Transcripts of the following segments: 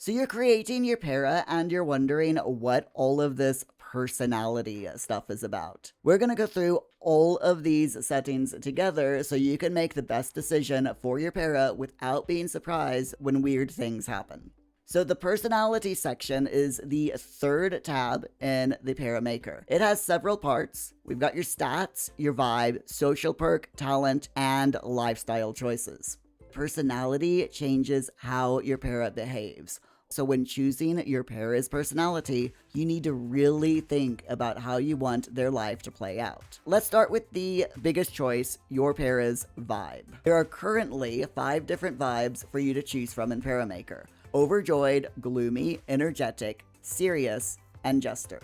So you're creating your para and you're wondering what all of this personality stuff is about. We're going to go through all of these settings together so you can make the best decision for your para without being surprised when weird things happen. So the personality section is the third tab in the paramaker. It has several parts. We've got your stats, your vibe, social perk, talent, and lifestyle choices. Personality changes how your para behaves. So when choosing your para's personality, you need to really think about how you want their life to play out. Let's start with the biggest choice, your para's vibe. There are currently 5 different vibes for you to choose from in Paramaker: Overjoyed, Gloomy, Energetic, Serious, and Jester.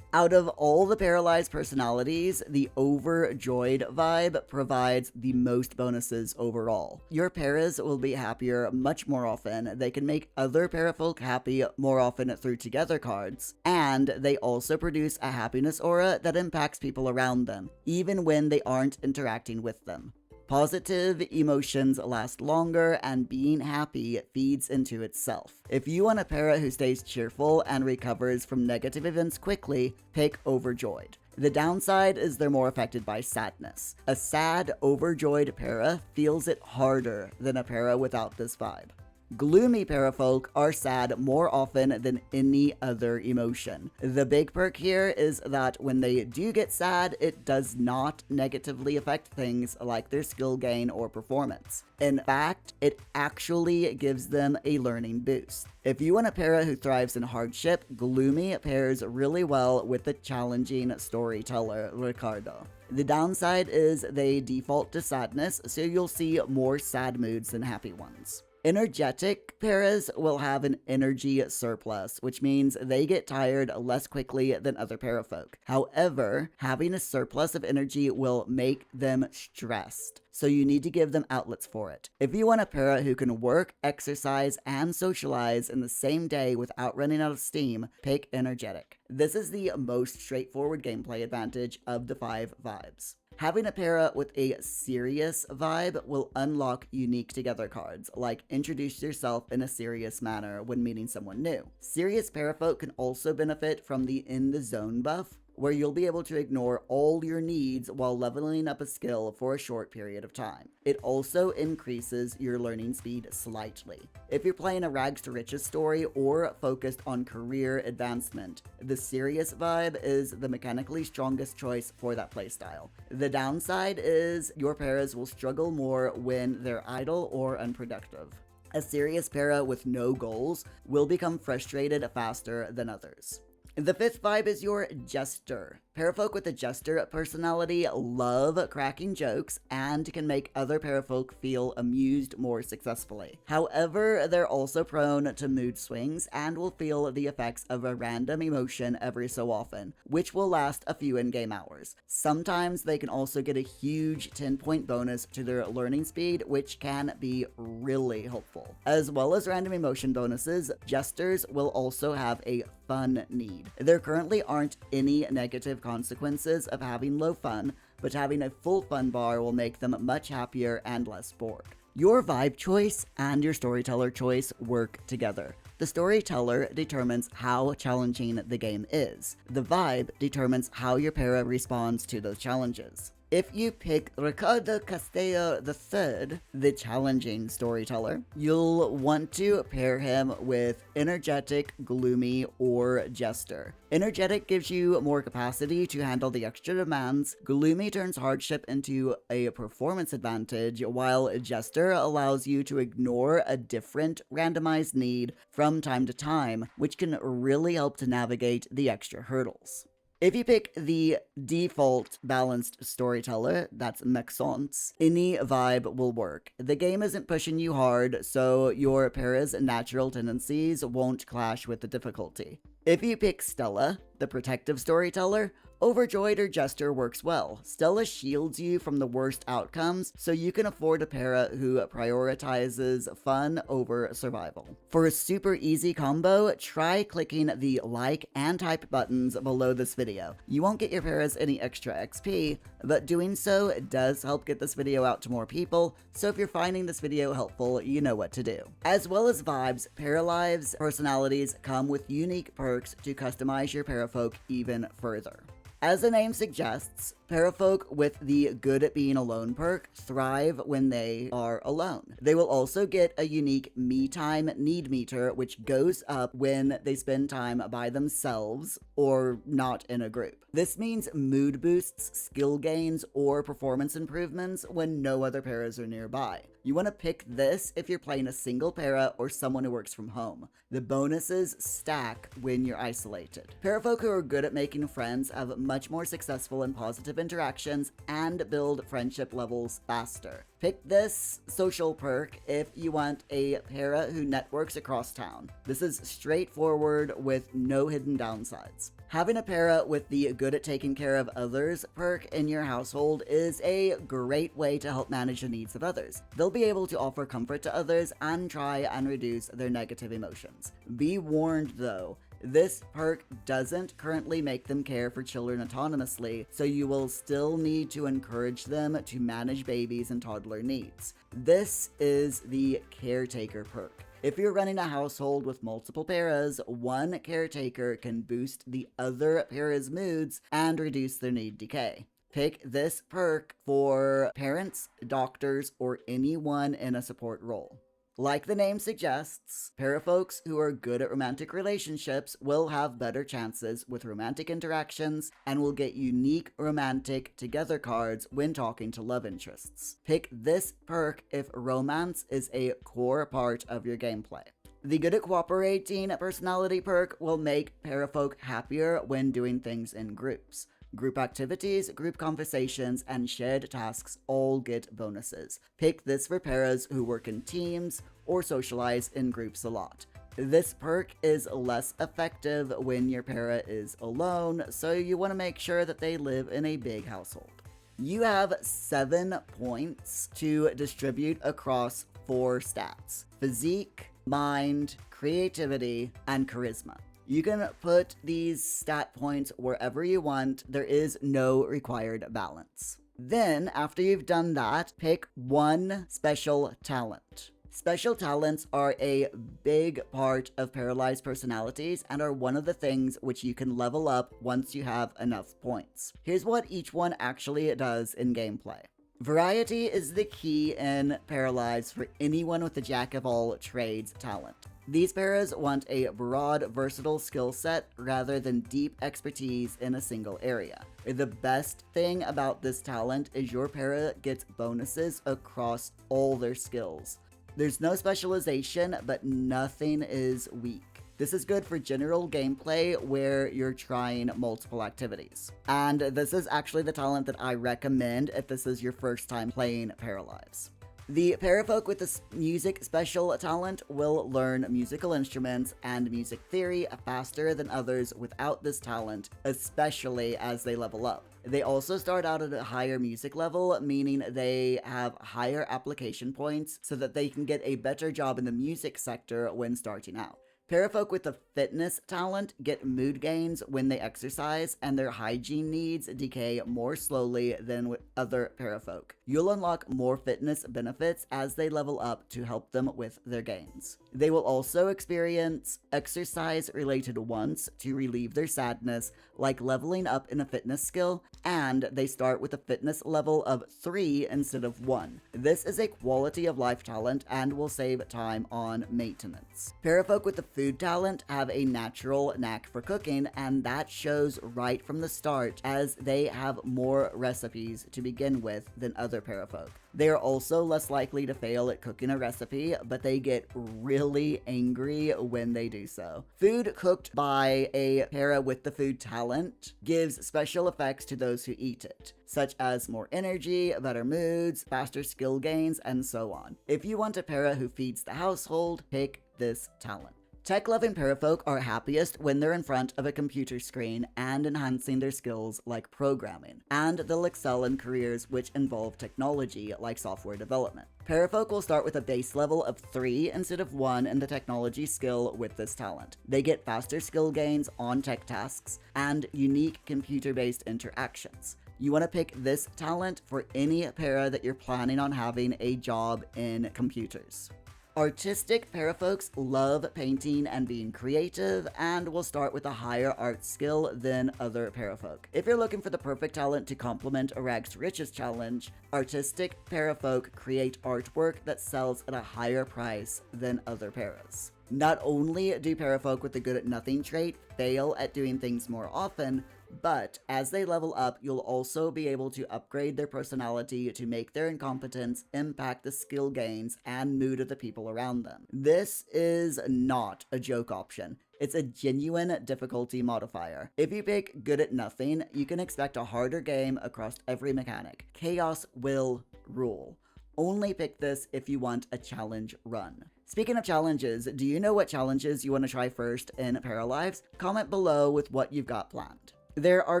Out of all the Paralives personalities, the Overjoyed vibe provides the most bonuses overall. Your paras will be happier much more often, they can make other parafolk happy more often through together cards, and they also produce a happiness aura that impacts people around them, even when they aren't interacting with them. Positive emotions last longer, and being happy feeds into itself. If you want a para who stays cheerful and recovers from negative events quickly, pick Overjoyed. The downside is they're more affected by sadness. A sad, overjoyed para feels it harder than a para without this vibe. Gloomy parafolk are sad more often than any other emotion. The big perk here is that when they do get sad, it does not negatively affect things like their skill gain or performance. In fact, it actually gives them a learning boost. If you want a para who thrives in hardship, Gloomy pairs really well with the challenging storyteller, Ricardo. The downside is they default to sadness, so you'll see more sad moods than happy ones. Energetic paras will have an energy surplus, which means they get tired less quickly than other parafolk. However, having a surplus of energy will make them stressed, so you need to give them outlets for it. If you want a para who can work, exercise, and socialize in the same day without running out of steam, pick Energetic. This is the most straightforward gameplay advantage of the 5 vibes. Having a para with a serious vibe will unlock unique together cards, like introduce yourself in a serious manner when meeting someone new. Serious parafolk can also benefit from the In the Zone buff, where you'll be able to ignore all your needs while leveling up a skill for a short period of time. It also increases your learning speed slightly. If you're playing a rags to riches story or focused on career advancement, the serious vibe is the mechanically strongest choice for that playstyle. The downside is your paras will struggle more when they're idle or unproductive. A serious para with no goals will become frustrated faster than others. The 5th vibe is your Jester. Parafolk with a Jester personality love cracking jokes and can make other parafolk feel amused more successfully. However, they're also prone to mood swings and will feel the effects of a random emotion every so often, which will last a few in-game hours. Sometimes they can also get a huge 10-point bonus to their learning speed, which can be really helpful. As well as random emotion bonuses, Jesters will also have a fun need. There currently aren't any negative consequences of having low fun, but having a full fun bar will make them much happier and less bored. Your vibe choice and your storyteller choice work together. The storyteller determines how challenging the game is. The vibe determines how your para responds to those challenges. If you pick Ricardo Castillo III, the challenging storyteller, you'll want to pair him with Energetic, Gloomy, or Jester. Energetic gives you more capacity to handle the extra demands, Gloomy turns hardship into a performance advantage, while Jester allows you to ignore a different randomized need from time to time, which can really help to navigate the extra hurdles. If you pick the default balanced storyteller, that's Maxence, any vibe will work. The game isn't pushing you hard, so your para's natural tendencies won't clash with the difficulty. If you pick Stella, the protective storyteller, Overjoyed or Jester works well. Stella shields you from the worst outcomes, so you can afford a para who prioritizes fun over survival. For a super easy combo, try clicking the like and type buttons below this video. You won't get your paras any extra XP, but doing so does help get this video out to more people, so if you're finding this video helpful, you know what to do. As well as vibes, Paralives personalities come with unique perks to customize your parafolk even further. As the name suggests, parafolk with the good at being alone perk thrive when they are alone. They will also get a unique me time need meter, which goes up when they spend time by themselves or not in a group. This means mood boosts, skill gains, or performance improvements when no other paras are nearby. You want to pick this if you're playing a single para or someone who works from home. The bonuses stack when you're isolated. Parafolk who are good at making friends have much more successful and positive interactions and build friendship levels faster. Pick this social perk if you want a para who networks across town. This is straightforward with no hidden downsides. Having a para with the good at taking care of others perk in your household is a great way to help manage the needs of others. They'll be able to offer comfort to others and try and reduce their negative emotions. Be warned though, this perk doesn't currently make them care for children autonomously, so you will still need to encourage them to manage babies and toddler needs. This is the caretaker perk. If you're running a household with multiple paras, one caretaker can boost the other para's moods and reduce their need decay. Pick this perk for parents, doctors, or anyone in a support role. Like the name suggests, parafolks who are good at romantic relationships will have better chances with romantic interactions and will get unique romantic together cards when talking to love interests. Pick this perk if romance is a core part of your gameplay. The good at cooperating personality perk will make parafolk happier when doing things in groups. Group activities, group conversations, and shared tasks all get bonuses. Pick this for paras who work in teams or socialize in groups a lot. This perk is less effective when your para is alone, so you want to make sure that they live in a big household. You have 7 points to distribute across 4 stats: physique, mind, creativity, and charisma. You can put these stat points wherever you want. There is no required balance. Then, after you've done that, pick one special talent. Special talents are a big part of Paralives personalities and are one of the things which you can level up once you have enough points. Here's what each one actually does in gameplay. Variety is the key in Paralives for anyone with the Jack of all trades talent. These paras want a broad, versatile skill set rather than deep expertise in a single area. The best thing about this talent is your para gets bonuses across all their skills. There's no specialization, but nothing is weak. This is good for general gameplay where you're trying multiple activities. And this is actually the talent that I recommend if this is your first time playing Paralives. The parafolk with the music special talent will learn musical instruments and music theory faster than others without this talent, especially as they level up. They also start out at a higher music level, meaning they have higher application points so that they can get a better job in the music sector when starting out. Parafolk with the fitness talent get mood gains when they exercise, and their hygiene needs decay more slowly than with other parafolk. You'll unlock more fitness benefits as they level up to help them with their gains. They will also experience exercise-related wants to relieve their sadness, like leveling up in a fitness skill, and they start with a fitness level of 3 instead of 1. This is a quality of life talent and will save time on maintenance. Parafolk with the food talent have a natural knack for cooking, and that shows right from the start as they have more recipes to begin with than other parafolk. They are also less likely to fail at cooking a recipe, but they get really angry when they do so. Food cooked by a para with the food talent gives special effects to those who eat it, such as more energy, better moods, faster skill gains, and so on. If you want a para who feeds the household, pick this talent. Tech-loving parafolk are happiest when they're in front of a computer screen and enhancing their skills like programming, and they'll excel in careers which involve technology like software development. Parafolk will start with a base level of 3 instead of 1 in the technology skill with this talent. They get faster skill gains on tech tasks and unique computer-based interactions. You want to pick this talent for any para that you're planning on having a job in computers. Artistic parafolks love painting and being creative, and will start with a higher art skill than other parafolk. If you're looking for the perfect talent to complement a rags to riches challenge, artistic parafolk create artwork that sells at a higher price than other paras. Not only do parafolk with the good at nothing trait fail at doing things more often, but as they level up, you'll also be able to upgrade their personality to make their incompetence impact the skill gains and mood of the people around them. This is not a joke option. It's a genuine difficulty modifier. If you pick good at nothing, you can expect a harder game across every mechanic. Chaos will rule. Only pick this if you want a challenge run. Speaking of challenges, do you know what challenges you want to try first in Paralives? Comment below with what you've got planned. There are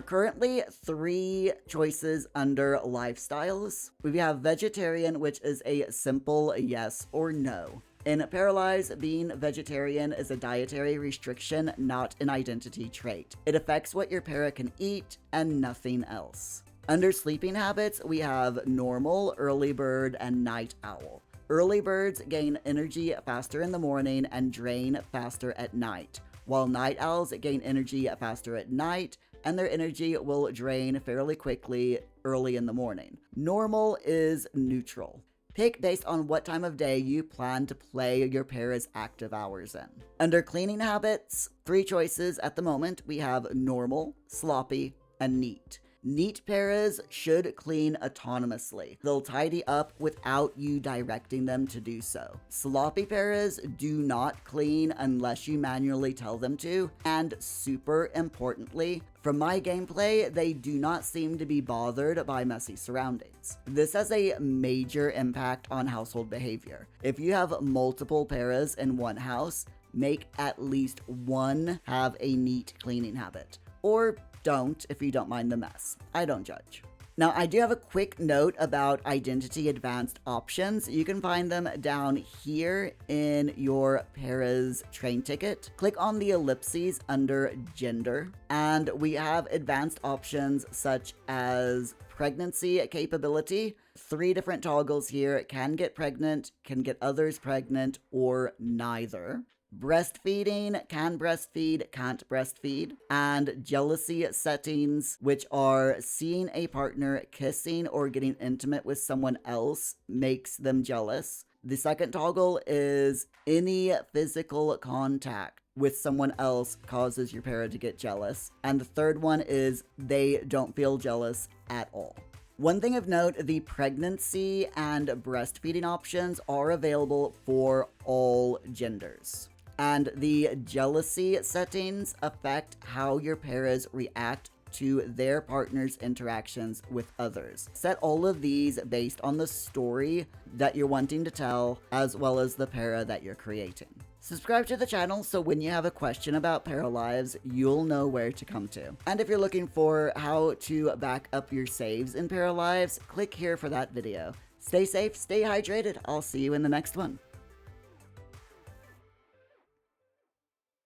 currently 3 choices under lifestyles. We have vegetarian, which is a simple yes or no. In Paralives, being vegetarian is a dietary restriction, not an identity trait. It affects what your para can eat and nothing else. Under sleeping habits, we have normal, early bird, and night owl. Early birds gain energy faster in the morning and drain faster at night, while night owls gain energy faster at night, and their energy will drain fairly quickly early in the morning. Normal is neutral. Pick based on what time of day you plan to play your para's active hours in. Under cleaning habits, 3 choices at the moment. We have normal, sloppy, and neat. Neat paras should clean autonomously. They'll tidy up without you directing them to do so. Sloppy paras do not clean unless you manually tell them to, and super importantly, from my gameplay, they do not seem to be bothered by messy surroundings. This has a major impact on household behavior. If you have multiple paras in one house, make at least one have a neat cleaning habit. Or don't if you don't mind the mess. I don't judge. Now, I do have a quick note about identity advanced options. You can find them down here in your para's train ticket. Click on the ellipses under gender, and we have advanced options such as pregnancy capability. 3 different toggles here: can get pregnant, can get others pregnant, or neither. Breastfeeding, can breastfeed, can't breastfeed, and jealousy settings, which are seeing a partner kissing or getting intimate with someone else makes them jealous. The second toggle is any physical contact with someone else causes your para to get jealous. And the third one is they don't feel jealous at all. One thing of note, the pregnancy and breastfeeding options are available for all genders. And the jealousy settings affect how your paras react to their partner's interactions with others. Set all of these based on the story that you're wanting to tell, as well as the para that you're creating. Subscribe to the channel so when you have a question about Paralives, you'll know where to come to. And if you're looking for how to back up your saves in Paralives, click here for that video. Stay safe, stay hydrated. I'll see you in the next one.